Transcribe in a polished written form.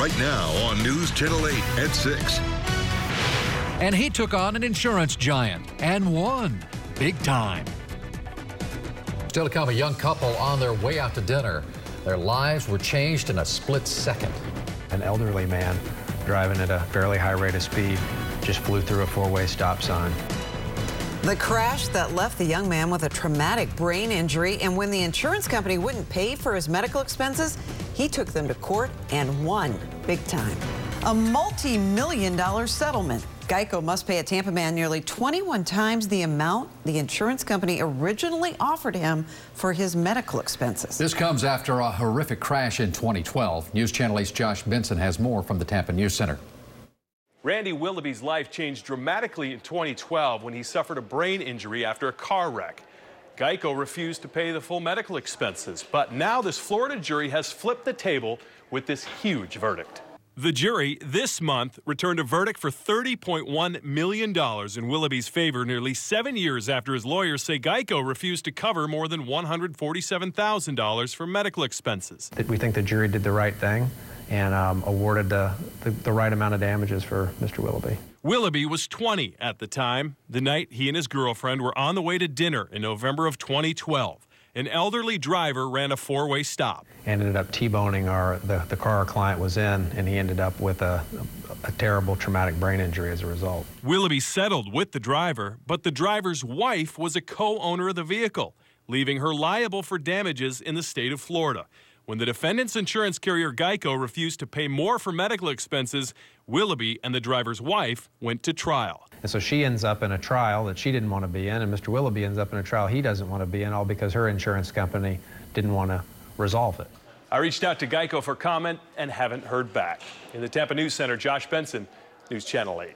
right now on News Channel 8 at 6. And he took on an insurance giant and won big time. Still to come, a young couple on their way out to dinner. Their lives were changed in a split second. An elderly man driving at a fairly high rate of speed just flew through a four-way stop sign. The crash that left the young man with a traumatic brain injury, and when the insurance company wouldn't pay for his medical expenses, he took them to court and won big time. A multi-million-dollar settlement. Geico must pay a Tampa man nearly 21 times the amount the insurance company originally offered him for his medical expenses. This comes after a horrific crash in 2012. News Channel 8's Josh Benson has more from the Tampa News Center. Randy Willoughby's life changed dramatically in 2012 when he suffered a brain injury after a car wreck. Geico refused to pay the full medical expenses, but now this Florida jury has flipped the table with this huge verdict. The jury this month returned a verdict for $30.1 million in Willoughby's favor nearly 7 years after his lawyers say Geico refused to cover more than $147,000 for medical expenses. We think the jury did the right thing and awarded the right amount of damages for Mr. Willoughby. Willoughby was 20 at the time, the night he and his girlfriend were on the way to dinner in November of 2012. An elderly driver ran a four-way stop. Ended up T-boning the car our client was in, and he ended up with a terrible traumatic brain injury as a result. Willoughby settled with the driver, but the driver's wife was a co-owner of the vehicle, leaving her liable for damages in the state of Florida. When the defendant's insurance carrier Geico refused to pay more for medical expenses, Willoughby and the driver's wife went to trial. And so she ends up in a trial that she didn't want to be in, and Mr. Willoughby ends up in a trial he doesn't want to be in, all because her insurance company didn't want to resolve it. I reached out to Geico for comment and haven't heard back. In the Tampa News Center, Josh Benson, News Channel 8.